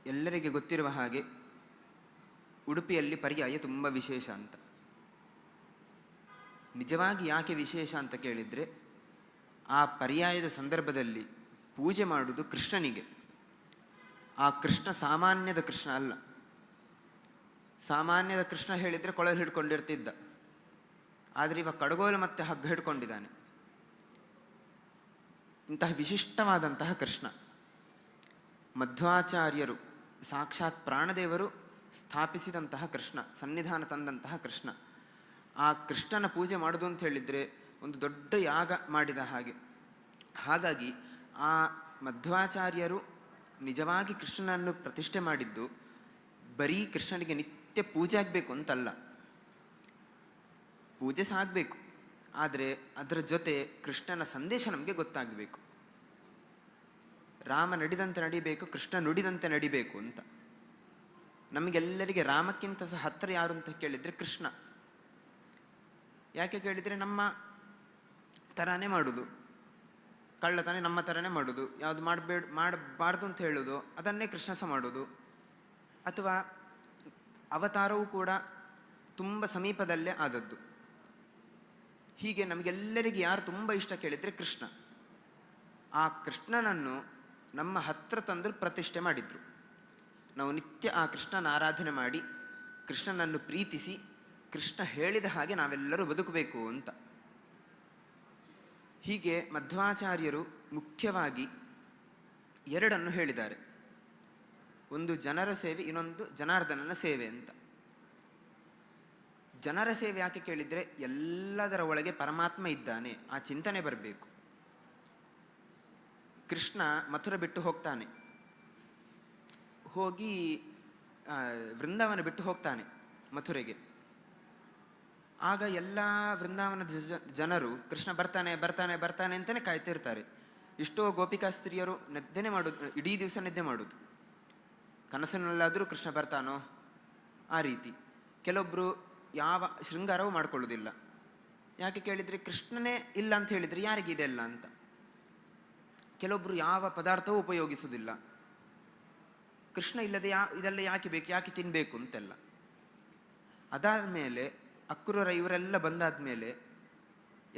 ಎಲ್ಲರಿಗೆ ಗೊತ್ತಿರುವ ಹಾಗೆ ಉಡುಪಿಯಲ್ಲಿ ಪರ್ಯಾಯ ತುಂಬ ವಿಶೇಷ ಅಂತ. ನಿಜವಾಗಿ ಯಾಕೆ ವಿಶೇಷ ಅಂತ ಕೇಳಿದರೆ, ಆ ಪರ್ಯಾಯದ ಸಂದರ್ಭದಲ್ಲಿ ಪೂಜೆ ಮಾಡುವುದು ಕೃಷ್ಣನಿಗೆ. ಆ ಕೃಷ್ಣ ಸಾಮಾನ್ಯದ ಕೃಷ್ಣ ಅಲ್ಲ. ಸಾಮಾನ್ಯದ ಕೃಷ್ಣ ಹೇಳಿದರೆ ಕೊಳಲು ಹಿಡ್ಕೊಂಡಿರ್ತಿದ್ದ, ಆದರೆ ಇವಾಗ ಕಡಗೋಲು ಮತ್ತು ಹಗ್ಗ ಹಿಡ್ಕೊಂಡಿದ್ದಾನೆ. ಇಂತಹ ವಿಶಿಷ್ಟವಾದಂತಹ ಕೃಷ್ಣ, ಮಧ್ವಾಚಾರ್ಯರು ಸಾಕ್ಷಾತ್ ಪ್ರಾಣದೇವರು ಸ್ಥಾಪಿಸಿದಂತಹ ಕೃಷ್ಣ, ಸನ್ನಿಧಾನ ತಂದಂತಹ ಕೃಷ್ಣ. ಆ ಕೃಷ್ಣನ ಪೂಜೆ ಮಾಡೋದು ಅಂತ ಹೇಳಿದರೆ ಒಂದು ದೊಡ್ಡ ಯಾಗ ಮಾಡಿದ ಹಾಗೆ. ಹಾಗಾಗಿ ಆ ಮಧ್ವಾಚಾರ್ಯರು ನಿಜವಾಗಿ ಕೃಷ್ಣನನ್ನು ಪ್ರತಿಷ್ಠೆ ಮಾಡಿದ್ದು ಬರೀ ಕೃಷ್ಣನಿಗೆ ನಿತ್ಯ ಪೂಜೆ ಆಗಬೇಕು ಅಂತಲ್ಲ, ಪೂಜೆ ಸಹ ಆಗಬೇಕು, ಆದರೆ ಅದರ ಜೊತೆ ಕೃಷ್ಣನ ಸಂದೇಶ ನಮಗೆ ಗೊತ್ತಾಗಬೇಕು. ರಾಮ ನಡೆದಂತೆ ನಡಿಬೇಕು, ಕೃಷ್ಣ ನುಡಿದಂತೆ ನಡಿಬೇಕು ಅಂತ. ನಮಗೆಲ್ಲರಿಗೆ ರಾಮಕ್ಕಿಂತ ಸಹ ಹತ್ತಿರ ಯಾರು ಅಂತ ಕೇಳಿದರೆ ಕೃಷ್ಣ. ಯಾಕೆ ಕೇಳಿದರೆ, ನಮ್ಮ ಥರನೇ ಮಾಡೋದು, ಕಳ್ಳತನ ನಮ್ಮ ಥರನೇ ಮಾಡೋದು, ಯಾವುದು ಮಾಡಬಾರ್ದು ಅಂತ ಹೇಳೋದು ಅದನ್ನೇ ಕೃಷ್ಣ ಸಹ ಮಾಡೋದು. ಅಥವಾ ಅವತಾರವೂ ಕೂಡ ತುಂಬ ಸಮೀಪದಲ್ಲೇ ಆದದ್ದು. ಹೀಗೆ ನಮಗೆಲ್ಲರಿಗೆ ಯಾರು ತುಂಬ ಇಷ್ಟ ಕೇಳಿದರೆ ಕೃಷ್ಣ. ಆ ಕೃಷ್ಣನನ್ನು ನಮ್ಮ ಹತ್ರ ತಂದು ಪ್ರತಿಷ್ಠೆ ಮಾಡಿದರು. ನಾವು ನಿತ್ಯ ಆ ಕೃಷ್ಣನ ಆರಾಧನೆ ಮಾಡಿ ಕೃಷ್ಣನನ್ನು ಪ್ರೀತಿಸಿ ಕೃಷ್ಣ ಹೇಳಿದ ಹಾಗೆ ನಾವೆಲ್ಲರೂ ಬದುಕಬೇಕು ಅಂತ. ಹೀಗೆ ಮಧ್ವಾಚಾರ್ಯರು ಮುಖ್ಯವಾಗಿ ಎರಡನ್ನು ಹೇಳಿದ್ದಾರೆ. ಒಂದು ಜನರ ಸೇವೆ, ಇನ್ನೊಂದು ಜನಾರ್ದನನ ಸೇವೆ ಅಂತ. ಜನರ ಸೇವೆ ಯಾಕೆ ಕೇಳಿದರೆ, ಎಲ್ಲದರ ಒಳಗೆ ಪರಮಾತ್ಮ ಇದ್ದಾನೆ ಆ ಚಿಂತನೆ ಬರಬೇಕು. ಕೃಷ್ಣ ಮಥುರ ಬಿಟ್ಟು ಹೋಗ್ತಾನೆ, ಹೋಗಿ ವೃಂದಾವನ ಬಿಟ್ಟು ಹೋಗ್ತಾನೆ ಮಥುರೆಗೆ. ಆಗ ಎಲ್ಲ ವೃಂದಾವನದ ಜನರು ಕೃಷ್ಣ ಬರ್ತಾನೆ ಬರ್ತಾನೆ ಬರ್ತಾನೆ ಅಂತಲೇ ಕಾಯ್ತಿರ್ತಾರೆ. ಎಷ್ಟೋ ಗೋಪಿಕಾ ಸ್ತ್ರೀಯರು ನಿದ್ದೆನೆ ಮಾಡೋದು, ಇಡೀ ದಿವಸ ನಿದ್ದೆ ಮಾಡೋದು, ಕನಸಿನಲ್ಲಾದರೂ ಕೃಷ್ಣ ಬರ್ತಾನೋ ಆ ರೀತಿ. ಕೆಲವೊಬ್ಬರು ಯಾವ ಶೃಂಗಾರವೂ ಮಾಡ್ಕೊಳ್ಳೋದಿಲ್ಲ. ಯಾಕೆ ಕೇಳಿದರೆ, ಕೃಷ್ಣನೇ ಇಲ್ಲ ಅಂತ ಹೇಳಿದರೆ ಯಾರಿಗಿದೆ ಇಲ್ಲ ಅಂತ. ಕೆಲವೊಬ್ಬರು ಯಾವ ಪದಾರ್ಥವೂ ಉಪಯೋಗಿಸುವುದಿಲ್ಲ, ಕೃಷ್ಣ ಇಲ್ಲದೆ ಇದೆಲ್ಲ ಯಾಕೆ ಬೇಕು, ಯಾಕೆ ತಿನ್ನಬೇಕು ಅಂತೆಲ್ಲ. ಅದಾದ ಮೇಲೆ ಅಕ್ರೂರ ಇವರೆಲ್ಲ ಬಂದಾದ ಮೇಲೆ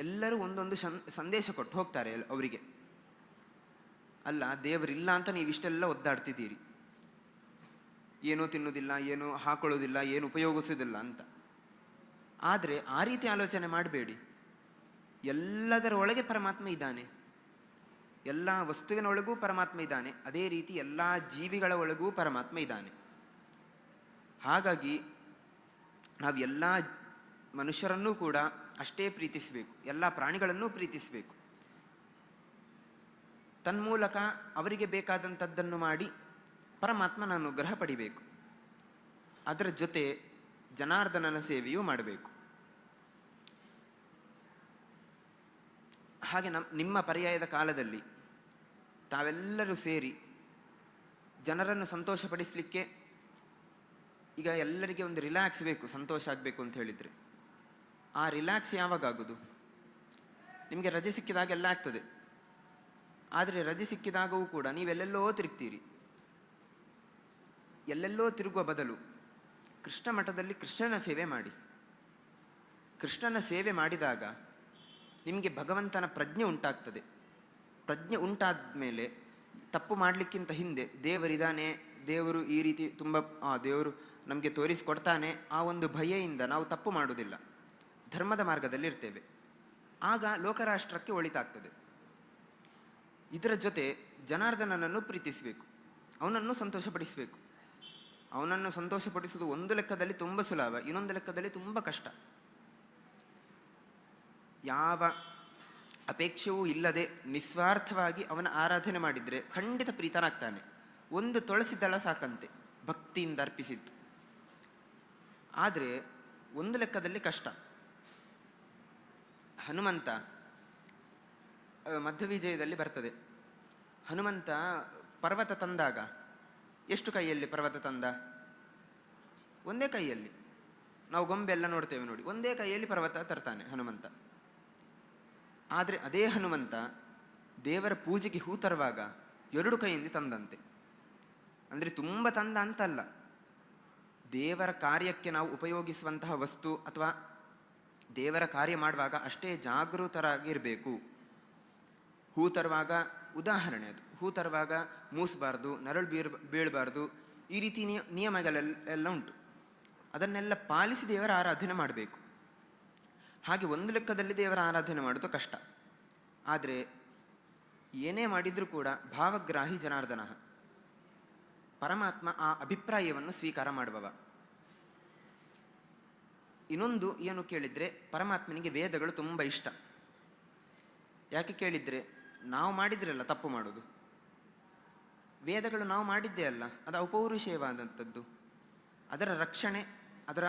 ಎಲ್ಲರೂ ಒಂದೊಂದು ಸಂದೇಶ ಕೊಟ್ಟು ಹೋಗ್ತಾರೆ ಅವರಿಗೆ. ಅಲ್ಲ, ದೇವರಿಲ್ಲ ಅಂತ ನೀವು ಇಷ್ಟೆಲ್ಲ ಒದ್ದಾಡ್ತಿದ್ದೀರಿ, ಏನೂ ತಿನ್ನೋದಿಲ್ಲ, ಏನೂ ಹಾಕೊಳ್ಳೋದಿಲ್ಲ, ಏನು ಉಪಯೋಗಿಸೋದಿಲ್ಲ ಅಂತ. ಆದರೆ ಆ ರೀತಿ ಆಲೋಚನೆ ಮಾಡಬೇಡಿ. ಎಲ್ಲದರ ಒಳಗೆ ಪರಮಾತ್ಮ ಇದ್ದಾನೆ, ಎಲ್ಲ ವಸ್ತುವಿನ ಒಳಗೂ ಪರಮಾತ್ಮ ಇದ್ದಾನೆ, ಅದೇ ರೀತಿ ಎಲ್ಲ ಜೀವಿಗಳ ಒಳಗೂ ಪರಮಾತ್ಮ ಇದ್ದಾನೆ. ಹಾಗಾಗಿ ನಾವು ಎಲ್ಲ ಮನುಷ್ಯರನ್ನೂ ಕೂಡ ಅಷ್ಟೇ ಪ್ರೀತಿಸಬೇಕು, ಎಲ್ಲ ಪ್ರಾಣಿಗಳನ್ನೂ ಪ್ರೀತಿಸಬೇಕು. ತನ್ಮೂಲಕ ಅವರಿಗೆ ಬೇಕಾದಂಥದ್ದನ್ನು ಮಾಡಿ ಪರಮಾತ್ಮನ ಅನುಗ್ರಹ ಪಡಿಬೇಕು. ಅದರ ಜೊತೆ ಜನಾರ್ದನನ ಸೇವೆಯೂ ಮಾಡಬೇಕು. ಹಾಗೆ ನಿಮ್ಮ ಪರ್ಯಾಯದ ಕಾಲದಲ್ಲಿ ತಾವೆಲ್ಲರೂ ಸೇರಿ ಜನರನ್ನು ಸಂತೋಷಪಡಿಸಲಿಕ್ಕೆ, ಈಗ ಎಲ್ಲರಿಗೆ ಒಂದು ರಿಲ್ಯಾಕ್ಸ್ ಬೇಕು, ಸಂತೋಷ ಆಗಬೇಕು ಅಂತ ಹೇಳಿದರೆ, ಆ ರಿಲ್ಯಾಕ್ಸ್ ಯಾವಾಗ ಆಗೋದು? ನಿಮಗೆ ರಜೆ ಸಿಕ್ಕಿದಾಗ ಎಲ್ಲ ಆಗ್ತದೆ. ಆದರೆ ರಜೆ ಸಿಕ್ಕಿದಾಗವೂ ಕೂಡ ನೀವೆಲ್ಲೆಲ್ಲೋ ತಿರುಗ್ತೀರಿ. ಎಲ್ಲೆಲ್ಲೋ ತಿರುಗುವ ಬದಲು ಕೃಷ್ಣ ಮಠದಲ್ಲಿ ಕೃಷ್ಣನ ಸೇವೆ ಮಾಡಿ. ಕೃಷ್ಣನ ಸೇವೆ ಮಾಡಿದಾಗ ನಿಮಗೆ ಭಗವಂತನ ಪ್ರಜ್ಞೆ ಉಂಟಾಗ್ತದೆ. ಪ್ರಜ್ಞೆ ಉಂಟಾದ ಮೇಲೆ ತಪ್ಪು ಮಾಡಲಿಕ್ಕಿಂತ ಹಿಂದೆ ದೇವರಿದ್ದಾನೆ, ದೇವರು ಈ ರೀತಿ ತುಂಬ ದೇವರು ನಮಗೆ ತೋರಿಸಿಕೊಡ್ತಾನೆ, ಆ ಒಂದು ಭಯದಿಂದ ನಾವು ತಪ್ಪು ಮಾಡುವುದಿಲ್ಲ, ಧರ್ಮದ ಮಾರ್ಗದಲ್ಲಿ ಇರ್ತೇವೆ. ಆಗ ಲೋಕರಾಷ್ಟ್ರಕ್ಕೆ ಒಳಿತಾಗ್ತದೆ. ಇದರ ಜೊತೆ ಜನಾರ್ದನನನ್ನು ಪ್ರೀತಿಸಬೇಕು, ಅವನನ್ನು ಸಂತೋಷಪಡಿಸಬೇಕು. ಅವನನ್ನು ಸಂತೋಷಪಡಿಸುವುದು ಒಂದು ಲೆಕ್ಕದಲ್ಲಿ ತುಂಬ ಸುಲಭ, ಇನ್ನೊಂದು ಲೆಕ್ಕದಲ್ಲಿ ತುಂಬ ಕಷ್ಟ. ಯಾವ ಅಪೇಕ್ಷೆಯೂ ಇಲ್ಲದೆ ನಿಸ್ವಾರ್ಥವಾಗಿ ಅವನ ಆರಾಧನೆ ಮಾಡಿದರೆ ಖಂಡಿತ ಪ್ರೀತನಾಗ್ತಾನೆ. ಒಂದು ತುಳಸಿ ದಳ ಸಾಕಂತೆ ಭಕ್ತಿಯಿಂದ ಅರ್ಪಿಸಿದ್ದು. ಆದರೆ ಒಂದು ಲೆಕ್ಕದಲ್ಲಿ ಕಷ್ಟ. ಹನುಮಂತ ಮಧ್ವವಿಜಯದಲ್ಲಿ ಬರ್ತದೆ, ಹನುಮಂತ ಪರ್ವತ ತಂದಾಗ ಎಷ್ಟು ಕೈಯಲ್ಲಿ ಪರ್ವತ ತಂದ? ಒಂದೇ ಕೈಯಲ್ಲಿ. ನಾವು ಗೊಂಬೆ ಎಲ್ಲ ನೋಡ್ತೇವೆ ನೋಡಿ, ಒಂದೇ ಕೈಯಲ್ಲಿ ಪರ್ವತ ತರ್ತಾನೆ ಹನುಮಂತ. ಆದರೆ ಅದೇ ಹನುಮಂತ ದೇವರ ಪೂಜೆಗೆ ಹೂ ತರುವಾಗ ಎರಡು ಕೈಯಿಂದ ತಂದಂತೆ. ಅಂದರೆ ತುಂಬ ತಂದ ಅಂತಲ್ಲ, ದೇವರ ಕಾರ್ಯಕ್ಕೆ ನಾವು ಉಪಯೋಗಿಸುವಂತಹ ವಸ್ತು ಅಥವಾ ದೇವರ ಕಾರ್ಯ ಮಾಡುವಾಗ ಅಷ್ಟೇ ಜಾಗೃತರಾಗಿರಬೇಕು. ಹೂ ತರುವಾಗ ಉದಾಹರಣೆ, ಅದು ಹೂ ತರುವಾಗ ಮೂಸಬಾರ್ದು, ನರಳು ಬೀಳಬಾರ್ದು, ಈ ರೀತಿ ನಿಯಮಗಳೆಲ್ಲ ಉಂಟು. ಅದನ್ನೆಲ್ಲ ಪಾಲಿಸಿ ದೇವರ ಆರಾಧನೆ ಮಾಡಬೇಕು. ಹಾಗೆ ಒಂದು ಲೆಕ್ಕದಲ್ಲಿ ದೇವರ ಆರಾಧನೆ ಮಾಡೋದು ಕಷ್ಟ. ಆದರೆ ಏನೇ ಮಾಡಿದರೂ ಕೂಡ ಭಾವಗ್ರಾಹಿ ಜನಾರ್ದನ, ಪರಮಾತ್ಮ ಆ ಅಭಿಪ್ರಾಯವನ್ನು ಸ್ವೀಕಾರ ಮಾಡುವವ. ಇನ್ನೊಂದು ಏನು ಕೇಳಿದರೆ, ಪರಮಾತ್ಮನಿಗೆ ವೇದಗಳು ತುಂಬ ಇಷ್ಟ. ಯಾಕೆ ಕೇಳಿದರೆ, ನಾವು ಮಾಡಿದ್ರಲ್ಲ ತಪ್ಪು ಮಾಡೋದು, ವೇದಗಳು ನಾವು ಮಾಡಿದ್ದೇ ಅಲ್ಲ, ಅದು ಅಪೌರುಷೇಯವಾದಂಥದ್ದು. ಅದರ ರಕ್ಷಣೆ, ಅದರ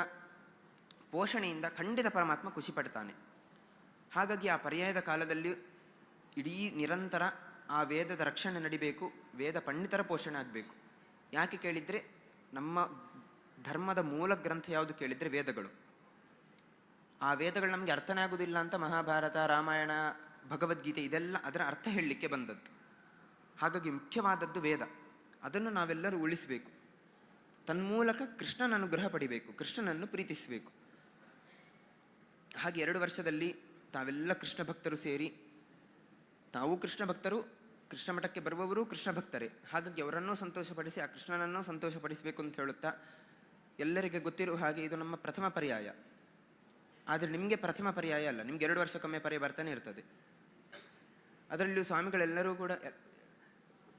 ಪೋಷಣೆಯಿಂದ ಖಂಡಿತ ಪರಮಾತ್ಮ ಖುಷಿ ಪಡ್ತಾನೆ. ಹಾಗಾಗಿ ಆ ಪರ್ಯಾಯದ ಕಾಲದಲ್ಲಿ ಇಡೀ ನಿರಂತರ ಆ ವೇದದ ರಕ್ಷಣೆ ನಡಿಬೇಕು, ವೇದ ಪಂಡಿತರ ಪೋಷಣೆ ಆಗಬೇಕು. ಯಾಕೆ ಕೇಳಿದರೆ, ನಮ್ಮ ಧರ್ಮದ ಮೂಲ ಗ್ರಂಥ ಯಾವುದು ಕೇಳಿದರೆ ವೇದಗಳು. ಆ ವೇದಗಳು ನಮಗೆ ಅರ್ಥನೇ ಆಗೋದಿಲ್ಲ ಅಂತ ಮಹಾಭಾರತ, ರಾಮಾಯಣ, ಭಗವದ್ಗೀತೆ ಇದೆಲ್ಲ ಅದರ ಅರ್ಥ ಹೇಳಲಿಕ್ಕೆ ಬಂದದ್ದು. ಹಾಗಾಗಿ ಮುಖ್ಯವಾದದ್ದು ವೇದ, ಅದನ್ನು ನಾವೆಲ್ಲರೂ ಉಳಿಸಬೇಕು. ತನ್ಮೂಲಕ ಕೃಷ್ಣನ ಅನುಗ್ರಹ ಪಡಿಬೇಕು, ಕೃಷ್ಣನನ್ನು ಪ್ರೀತಿಸಬೇಕು. ಹಾಗೆ 2 ವರ್ಷದಲ್ಲಿ ತಾವೆಲ್ಲ ಕೃಷ್ಣ ಭಕ್ತರು ಸೇರಿ, ತಾವು ಕೃಷ್ಣ ಭಕ್ತರು, ಕೃಷ್ಣ ಮಠಕ್ಕೆ ಬರುವವರು ಕೃಷ್ಣ ಭಕ್ತರೇ, ಹಾಗಾಗಿ ಅವರನ್ನೂ ಸಂತೋಷಪಡಿಸಿ ಆ ಕೃಷ್ಣನನ್ನೂ ಸಂತೋಷಪಡಿಸಬೇಕು ಅಂತ ಹೇಳುತ್ತಾ, ಎಲ್ಲರಿಗೆ ಗೊತ್ತಿರುವ ಹಾಗೆ ಇದು ನಮ್ಮ ಪ್ರಥಮ ಪರ್ಯಾಯ. ಆದರೆ ನಿಮಗೆ ಪ್ರಥಮ ಪರ್ಯಾಯ ಅಲ್ಲ, ನಿಮ್ಗೆ 2 ವರ್ಷಕ್ಕೊಮ್ಮೆ ಪರ್ಯಾಯ ಬರ್ತಾನೆ ಇರ್ತದೆ. ಅದರಲ್ಲಿಯೂ ಸ್ವಾಮಿಗಳೆಲ್ಲರೂ ಕೂಡ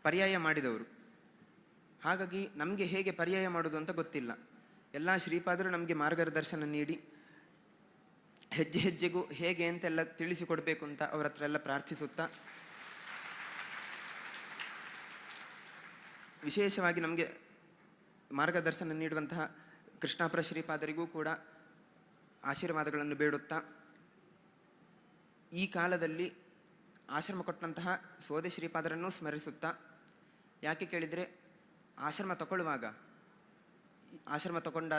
ಪರ್ಯಾಯ ಮಾಡಿದವರು. ಹಾಗಾಗಿ ನಮಗೆ ಹೇಗೆ ಪರ್ಯಾಯ ಮಾಡೋದು ಅಂತ ಗೊತ್ತಿಲ್ಲ. ಎಲ್ಲ ಶ್ರೀಪಾದರು ನಮಗೆ ಮಾರ್ಗದರ್ಶನ ನೀಡಿ ಹೆಜ್ಜೆ ಹೆಜ್ಜೆಗೂ ಹೇಗೆ ಅಂತೆಲ್ಲ ತಿಳಿಸಿಕೊಡ್ಬೇಕು ಅಂತ ಅವರ ಹತ್ರ ಎಲ್ಲ ಪ್ರಾರ್ಥಿಸುತ್ತಾ, ವಿಶೇಷವಾಗಿ ನಮಗೆ ಮಾರ್ಗದರ್ಶನ ನೀಡುವಂತಹ ಕೃಷ್ಣಾಪುರ ಶ್ರೀಪಾದರಿಗೂ ಕೂಡ ಆಶೀರ್ವಾದಗಳನ್ನು ಬೇಡುತ್ತಾ, ಈ ಕಾಲದಲ್ಲಿ ಆಶ್ರಮ ಕೊಟ್ಟಂತಹ ಸೋದೆ ಶ್ರೀಪಾದರನ್ನು ಸ್ಮರಿಸುತ್ತಾ, ಯಾಕೆ ಕೇಳಿದರೆ ಆಶ್ರಮ ತಗೊಳ್ಳುವಾಗ, ಆಶ್ರಮ ತಗೊಂಡ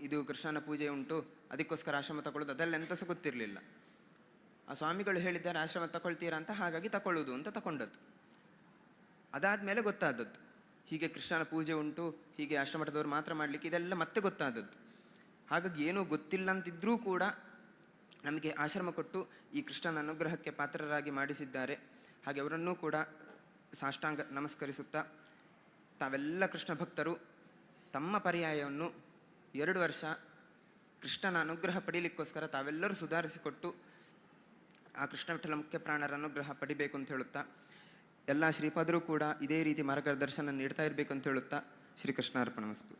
ಇದು ಕೃಷ್ಣನ ಪೂಜೆ ಉಂಟು ಅದಕ್ಕೋಸ್ಕರ ಆಶ್ರಮ ತಗೊಳ್ಳೋದು ಅದೆಲ್ಲ ಎಂತ ಸಹ ಗೊತ್ತಿರಲಿಲ್ಲ. ಆ ಸ್ವಾಮಿಗಳು ಹೇಳಿದ್ದಾರೆ ಆಶ್ರಮ ತಗೊಳ್ತೀರಾ ಅಂತ, ಹಾಗಾಗಿ ತಗೊಳ್ಳೋದು ಅಂತ ತಗೊಂಡದ್ದು. ಅದಾದಮೇಲೆ ಗೊತ್ತಾದದ್ದು ಹೀಗೆ ಕೃಷ್ಣನ ಪೂಜೆ ಉಂಟು, ಹೀಗೆ ಆಶ್ರಮಠದವರು ಮಾತ್ರ ಮಾಡಲಿಕ್ಕೆ, ಇದೆಲ್ಲ ಮತ್ತೆ ಗೊತ್ತಾದದ್ದು. ಹಾಗಾಗಿ ಏನೂ ಗೊತ್ತಿಲ್ಲ ಅಂತಿದ್ರೂ ಕೂಡ ನಮಗೆ ಆಶ್ರಮ ಕೊಟ್ಟು ಈ ಕೃಷ್ಣನ ಅನುಗ್ರಹಕ್ಕೆ ಪಾತ್ರರಾಗಿ ಮಾಡಿಸಿದ್ದಾರೆ. ಹಾಗೆ ಅವರನ್ನೂ ಕೂಡ ಸಾಷ್ಟಾಂಗ ನಮಸ್ಕರಿಸುತ್ತಾ, ತಾವೆಲ್ಲ ಕೃಷ್ಣ ಭಕ್ತರು ತಮ್ಮ ಪರ್ಯಾಯವನ್ನು 2 ವರ್ಷ ಕೃಷ್ಣನ ಅನುಗ್ರಹ ಪಡೀಲಿಕ್ಕೋಸ್ಕರ ತಾವೆಲ್ಲರೂ ಸುಧಾರಿಸಿಕೊಟ್ಟು ಆ ಕೃಷ್ಣ ವಿಠಲ ಮುಖ್ಯ ಪ್ರಾಣರ ಅನುಗ್ರಹ ಪಡಿಬೇಕು ಅಂತ ಹೇಳುತ್ತಾ, ಎಲ್ಲ ಶ್ರೀಪಾದರು ಕೂಡ ಇದೇ ರೀತಿ ಮಾರ್ಗದರ್ಶನ ನೀಡ್ತಾ ಇರಬೇಕು ಅಂತ ಹೇಳುತ್ತಾ, ಶ್ರೀಕೃಷ್ಣಾರ್ಪಣಮಸ್ತು.